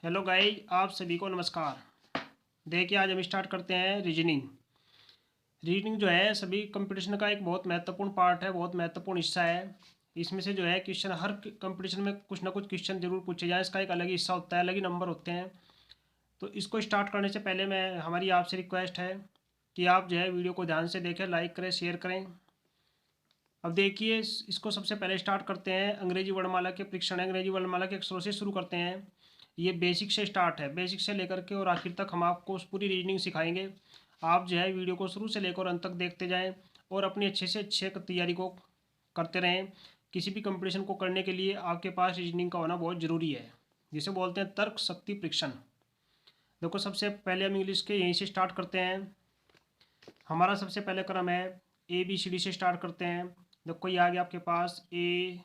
Hello guys, आप सभी को नमस्कार। देखिए, आज हम स्टार्ट करते हैं रीजनिंग। रीजनिंग जो है सभी कंपटीशन का एक बहुत महत्वपूर्ण पार्ट है, बहुत महत्वपूर्ण हिस्सा है। इसमें से जो है क्वेश्चन हर कंपटीशन में कुछ ना कुछ क्वेश्चन जरूर पूछे जाए। इसका एक अलग ही हिस्सा होता है, अलग ही नंबर होते हैं। तो इसको स्टार्ट करने से पहले हमारी आपसे रिक्वेस्ट है कि आप जो है वीडियो को ध्यान से देखें, लाइक करें, शेयर करें। अब देखिए, इसको सबसे पहले स्टार्ट करते हैं अंग्रेजी वर्णमाला के परीक्षण। अंग्रेजी वर्णमाला के अक्षरों से शुरू करते हैं। ये बेसिक से स्टार्ट है, बेसिक से लेकर के और आखिर तक हम आपको उस पूरी रीजनिंग सिखाएंगे। आप जो है वीडियो को शुरू से लेकर अंत तक देखते जाएं और अपनी अच्छे से अच्छे तैयारी को करते रहें। किसी भी कंपटीशन को करने के लिए आपके पास रीजनिंग का होना बहुत ज़रूरी है, जिसे बोलते हैं तर्क शक्ति परीक्षण। देखो, सबसे पहले हम इंग्लिश के यहीं से स्टार्ट करते हैं। हमारा सबसे पहले क्रम है ABCD से स्टार्ट करते हैं। देखो, ये आ गया आपके पास ABCD,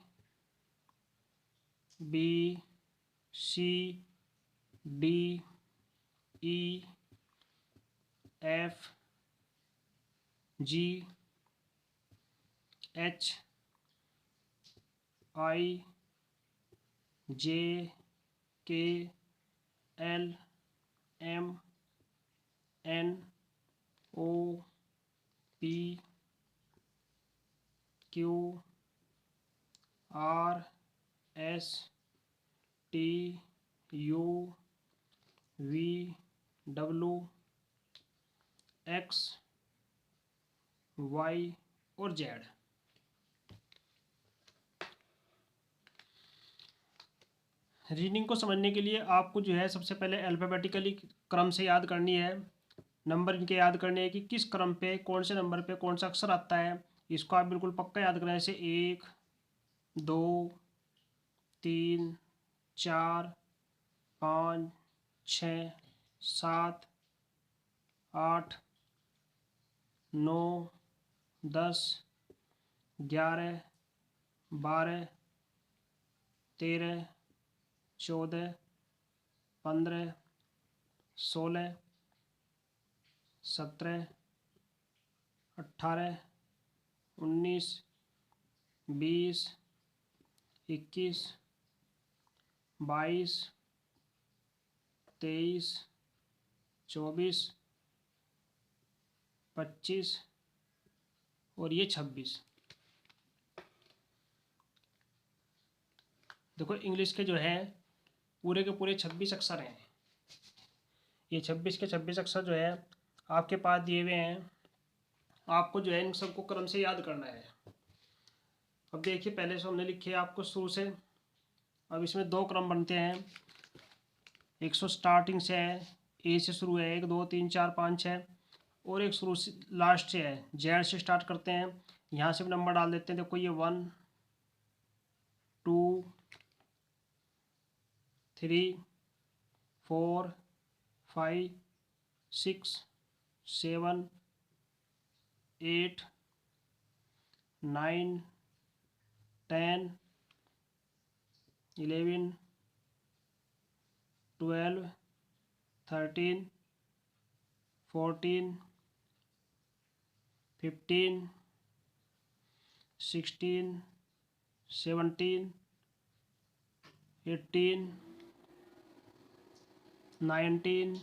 EFGHIJKLMNOPQRSTUVW, X, Y और Z। रीडिंग को समझने के लिए आपको जो है सबसे पहले अल्फ़ाबेटिकली क्रम से याद करनी है। नंबर इनके याद करने हैं कि किस क्रम पे कौन से नंबर पे कौन सा अक्षर आता है। इसको आप बिल्कुल पक्का याद करें। जैसे 1, 2, 3, 4, 5, 6, 7, 8, 9, 10, 11, 12, 13, 14, 15, 16, 17, 18, 19, 20, 21, 22, 23, 24, 25 और ये 26। देखो, इंग्लिश के जो है पूरे के पूरे 26 अक्षर हैं। ये 26 के 26 अक्षर जो है आपके पास दिए हुए हैं। आपको जो है इन सबको क्रम से याद करना है। अब देखिए, पहले से हमने लिखे आपको शुरू से। अब इसमें दो क्रम बनते हैं। एक सौ स्टार्टिंग से है, ए से शुरू है, 1, 2, 3, 4, 5, 6। और एक शुरू से लास्ट से है, जेड से स्टार्ट करते हैं। यहाँ से भी नंबर डाल देते हैं। देखो, ये 1, 2, 3, 4, 5, 6, 7, 8, 9, 10, 11, 12, 13, 14, 15, 16, 17, 18, 19,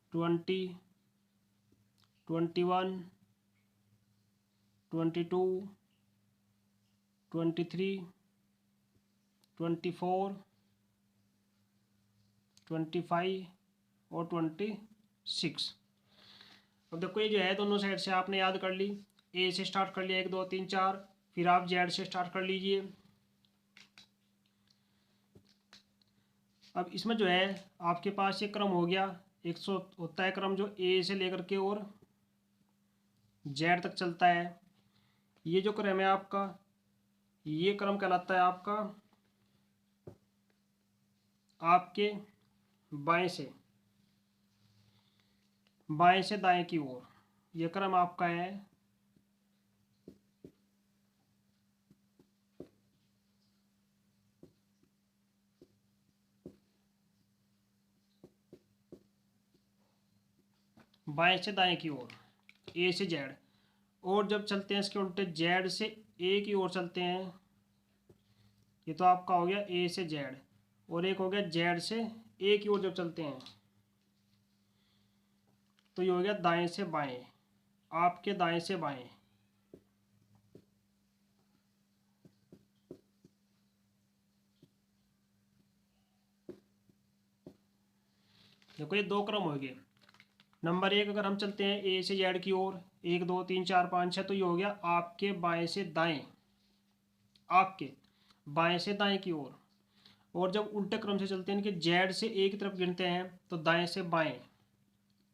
20, 21, 22, 23, 24, 25 और 26। अब देखो, ये जो है दोनों साइड से आपने याद कर ली। ए से स्टार्ट कर लिया, 1, 2, 3, 4। फिर आप जेड से स्टार्ट कर लीजिए। अब इसमें जो है आपके पास ये क्रम हो गया। 100 होता है क्रम जो ए से लेकर के और जेड तक चलता है। ये जो क्रम है आपका, ये क्रम कहलाता है आपका आपके बाएं से दाएं की ओर। यह क्रम आपका है बाएं से दाएं की ओर, ए से जेड। और जब चलते हैं इसके उल्टे, जेड से ए की ओर चलते हैं। ये तो आपका हो गया ए से जेड। और एक हो गया जेड से ए की ओर जब चलते हैं तो ये हो गया दाएं से बाएं, आपके दाएं से बाएं। देखो ये दो क्रम हो गए। नंबर एक अगर हम चलते हैं ए से जेड की ओर, 1 2 3 4 5 6, तो ये हो गया आपके बाएं से दाएं, आपके बाएं से दाएं की ओर। और जब उल्टे क्रम से चलते हैं कि जेड से ए की तरफ गिनते हैं तो दाएं से बाएं।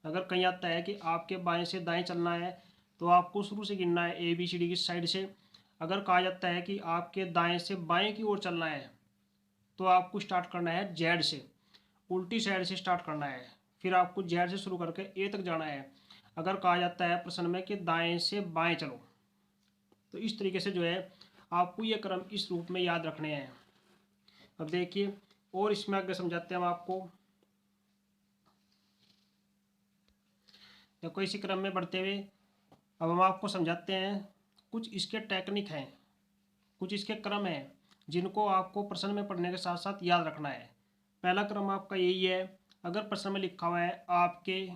अगर कहीं आता है कि आपके बाएं से दाएं चलना है तो आपको शुरू से गिनना है ए बी सी डी की साइड से। अगर कहा जाता है कि आपके दाएं से बाएं की ओर चलना है तो आपको स्टार्ट करना है जेड से, उल्टी साइड से स्टार्ट करना है, फिर आपको जेड से शुरू करके ए तक जाना है। अगर कहा जाता है प्रश्न में कि दाएं से बाएं चलो, तो इस तरीके से जो है आपको ये क्रम इस रूप में याद रखने हैं। अब देखिए और इसमें आगे समझाते हैं हम आपको। देखो इसी क्रम में बढ़ते हुए अब हम आपको समझाते हैं कुछ इसके टेक्निक हैं, कुछ इसके क्रम हैं जिनको आपको प्रश्न में पढ़ने के साथ साथ याद रखना है। पहला क्रम आपका यही है, अगर प्रश्न में लिखा हुआ है आपके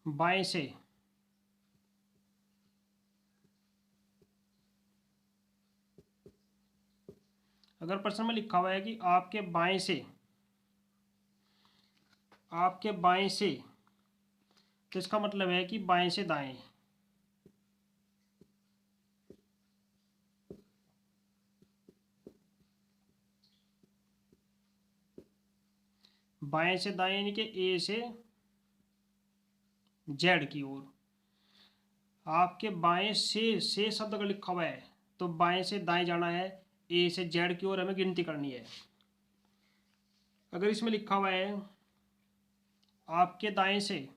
बाएं से, अगर प्रश्न में लिखा हुआ है कि आपके बाएं से, आपके बाएं से, तो इसका मतलब है कि बाएं से दाएं। बाएं से दाएं यानी कि ए से जेड की ओर। आपके बाएं से शब्द अगर लिखा हुआ है तो बाएं से दाएं जाना है, ए से जेड की ओर हमें गिनती करनी है। अगर इसमें लिखा हुआ है आपके दाएं से,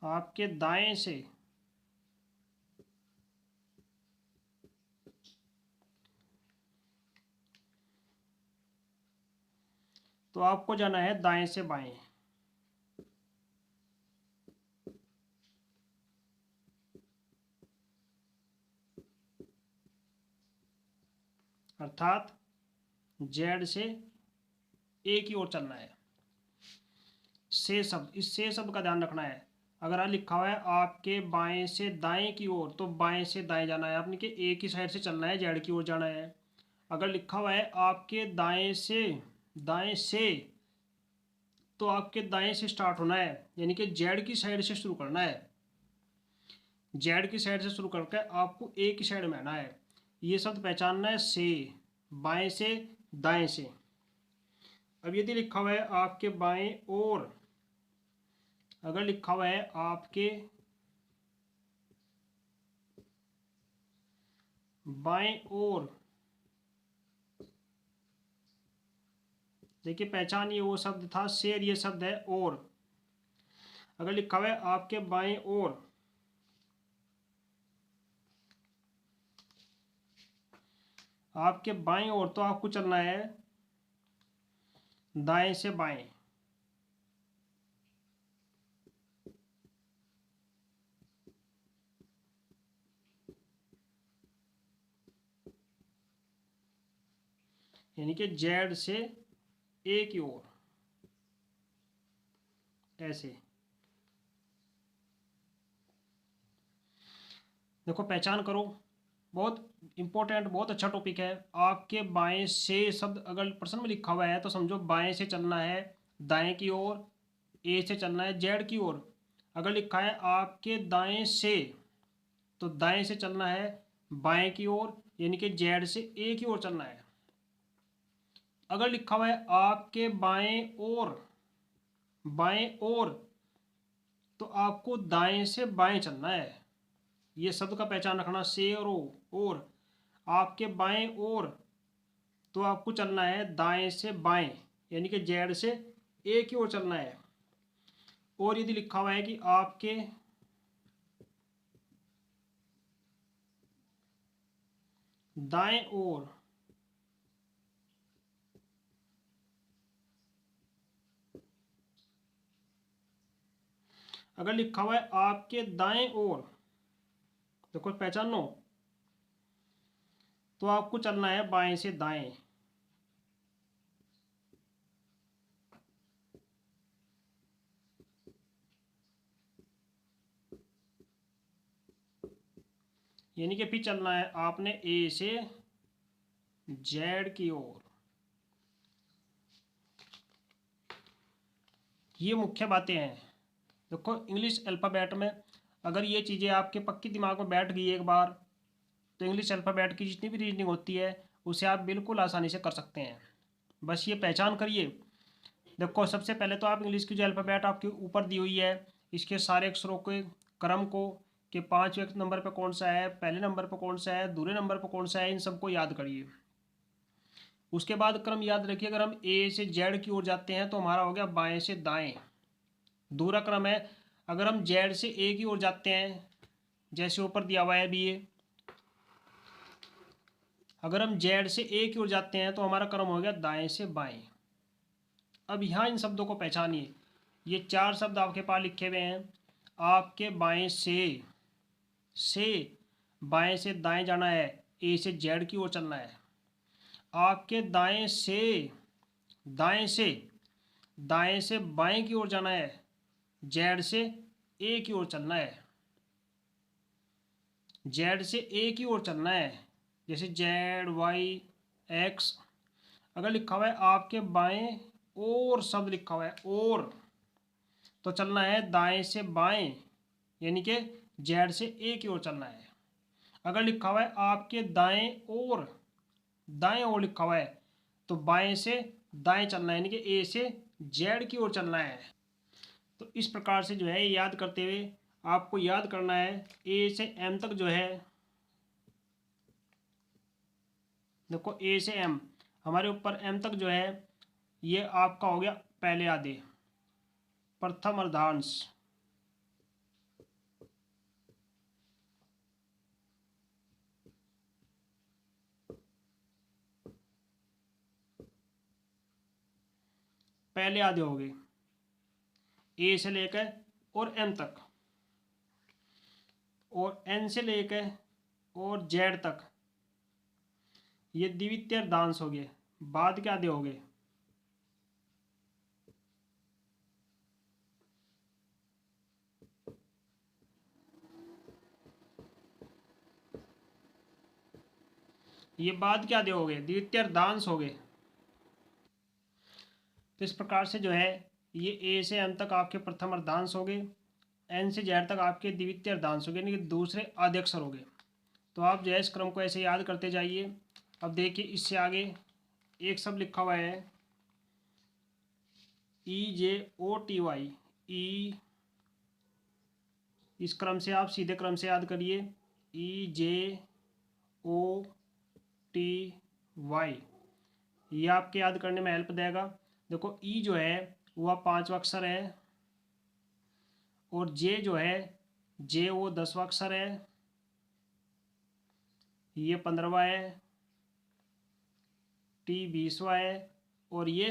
आपके दाएं से तो आपको जाना है दाएं से बाएं। अर्थात जेड से ए की ओर चलना है। से शब्द, इस से शब्द का ध्यान रखना है। अगर यहाँ लिखा हुआ है आपके बाएं से दाएं की ओर तो बाएं से दाएं जाना है, आपने कि ए की साइड से चलना है, जेड की ओर जाना है। अगर लिखा हुआ है आपके दाएं से तो आपके दाएं से स्टार्ट होना है, यानी कि जेड की साइड से शुरू करना है। जेड की साइड से शुरू करके आपको ए की साइड में आना है। ये शब्द पहचानना है, से, बाएं से, दाएं से। अब यदि लिखा हुआ है आपके बाएं और, अगर लिखा हुआ है आपके बाएं और, देखिए पहचान ये वो शब्द था शेर, ये शब्द है और। अगर लिखा हुआ है आपके बाएं और, आपके बाएं और तो आपको चलना है दाएं से बाएं। यानी कि जेड से ए की ओर, ऐसे। देखो पहचान करो, बहुत इंपॉर्टेंट, बहुत अच्छा टॉपिक है। आपके बाएं से शब्द अगर प्रश्न में लिखा हुआ है तो समझो बाएं से चलना है दाएं की ओर, ए से चलना है जेड की ओर। अगर लिखा है आपके दाएं से तो दाएं से चलना है बाएं की ओर, यानी कि जेड से ए की ओर चलना है। अगर लिखा हुआ है आपके बाएं और तो आपको दाएं से बाएं चलना है। ये शब्द का पहचान रखना, से और ओ, और आपके बाएं और तो आपको चलना है दाएं से बाएं, यानी कि जेड से ए की ओर चलना है। और यदि लिखा हुआ है कि आपके दाएं ओर अगर लिखा हुआ है आपके दाएं ओर, देखो पहचानो, तो आपको चलना है बाएं से दाएं। यानी कि फिर चलना है आपने ए से जेड की ओर। ये मुख्य बातें हैं। देखो इंग्लिश अल्फ़ाबेट में अगर ये चीज़ें आपके पक्की दिमाग में बैठ गई एक बार, तो इंग्लिश अल्फ़ाबेट की जितनी भी रीजनिंग होती है उसे आप बिल्कुल आसानी से कर सकते हैं। बस ये पहचान करिए। देखो सबसे पहले तो आप इंग्लिश की जो अल्फ़ाबेट आपके ऊपर दी हुई है, इसके सारे अक्षरों के क्रम को, कि 5वें नंबर पर कौन सा है, पहले नंबर पर कौन सा है, दूसरे नंबर पर कौन सा है, इन सबको याद करिए। उसके बाद क्रम याद रखिए। अगर हम ए से जेड की ओर जाते हैं तो हमारा हो गया बाएं से दाएं। दूसरा क्रम है, अगर हम जेड से ए की ओर जाते हैं, जैसे ऊपर दिया हुआ है अभी ये, अगर हम जेड से ए की ओर जाते हैं तो हमारा क्रम हो गया दाएं से बाएं। अब यहाँ इन शब्दों को पहचानिए। ये 4 शब्द आपके पास लिखे हुए हैं। आपके बाएं से बाएं से दाएं जाना है, ए से जेड की ओर चलना है। आपके दाएं से दाएं से बाएं की ओर जाना है, जेड से ए की ओर चलना है। जेड से ए की ओर चलना है, जैसे जेड वाई एक्स। अगर लिखा हुआ है आपके बाएं और शब्द लिखा हुआ है और, तो चलना है दाएं से बाएं, यानी कि जेड से ए की ओर चलना है। अगर लिखा हुआ है आपके दाएं और लिखा हुआ है, तो बाएं से दाएं चलना है, यानी कि ए से जेड की ओर चलना है। तो इस प्रकार से जो है याद करते हुए आपको याद करना है ए से एम तक जो है। देखो ए से एम, हमारे ऊपर एम तक जो है ये आपका हो गया पहले आधे, प्रथम अर्धांश। पहले आधे हो गए ए से लेकर और एम तक, और एन से लेकर और जेड तक ये द्वितीय अर्धांश हो गए। बाद के आधे हो गए। ये बाद के आधे हो गए, द्वितीय अर्धांश हो गए। तो इस प्रकार से जो है ये ए से एम तक आपके प्रथम अर्धांश हो गए, एन से जेड तक आपके द्वितीय अर्धांश हो गए, यानी कि दूसरे आधे अक्षर हो गए। तो आप जो है इस क्रम को ऐसे याद करते जाइए। अब देखिए इससे आगे एक शब्द लिखा हुआ है EJOTY। ई, इस क्रम से आप सीधे क्रम से याद करिए, EJOTY। ये आपके याद करने में हेल्प देगा। देखो ई जो है वह 5वां अक्षर है, और जे जो है जे वो 10वां अक्षर है, ये 15वां है, टी 20वां है, और ये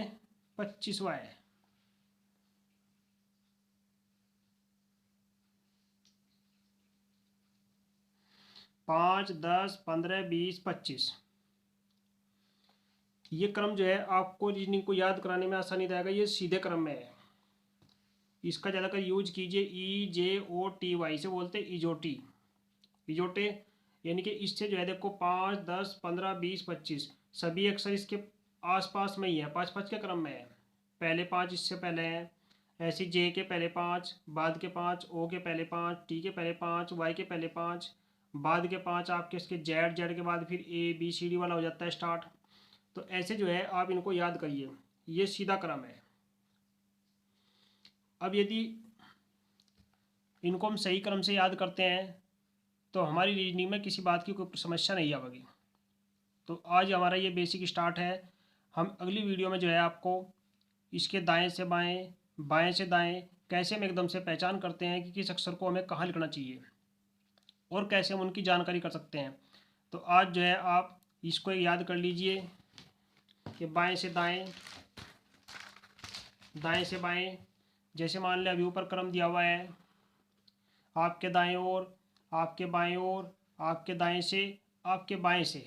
25वां है। पाँच, 10, 15, 20, 25, ये क्रम जो है आपको रीजनिंग को याद कराने में आसानी देगा। ये सीधे क्रम में है, इसका ज़्यादातर यूज कीजिए। EJOTY से बोलते हैं इजोटी, इजोटे, यानी कि इससे जो है देखो 5, 10, 15, 20, 25 सभी अक्षर इसके आसपास में ही है, 5-5 के क्रम में है। पहले 5 इससे पहले हैं, ऐसे जे के पहले 5, बाद के 5, ओ के पहले 5, टी के पहले 5, वाई के पहले 5, बाद के 5 आपके इसके जेड, जेड के बाद फिर ABCD वाला हो जाता है स्टार्ट। तो ऐसे जो है आप इनको याद करिए, ये सीधा क्रम है। अब यदि इनको हम सही क्रम से याद करते हैं तो हमारी रीजनिंग में किसी बात की कोई समस्या नहीं आएगी। तो आज हमारा ये बेसिक स्टार्ट है। हम अगली वीडियो में जो है आपको इसके दाएं से बाएं, बाएं से दाएं कैसे हम एकदम से पहचान करते हैं कि किस अक्षर को हमें कहाँ लिखना चाहिए और कैसे हम उनकी जानकारी कर सकते हैं। तो आज जो है आप इसको याद कर लीजिए कि बाएं से दाएं, दाएं से बाएं। जैसे मान लें अभी ऊपर क्रम दिया हुआ है आपके दाएं ओर, आपके बाएं ओर, आपके दाएं से, आपके बाएं से,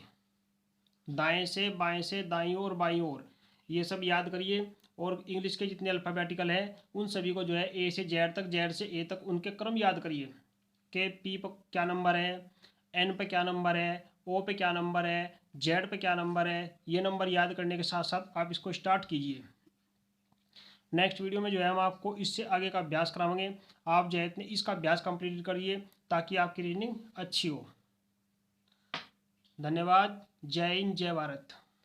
दाएं से बाएं से, दाईं ओर बाईं ओर, ये सब याद करिए। और इंग्लिश के जितने अल्फ़ाबेटिकल हैं उन सभी को जो है ए से जेड तक, जेड से ए तक उनके क्रम याद करिए कि पी पर क्या नंबर है, एन पे क्या नंबर है, ओ पे क्या नंबर है, जेड पे क्या नंबर है। ये नंबर याद करने के साथ साथ आप इसको स्टार्ट कीजिए। नेक्स्ट वीडियो में जो है हम आपको इससे आगे का अभ्यास कराएंगे। आप जो है इतने इसका अभ्यास कंप्लीट करिए ताकि आपकी रीडिंग अच्छी हो। धन्यवाद। जय हिंद, जय भारत।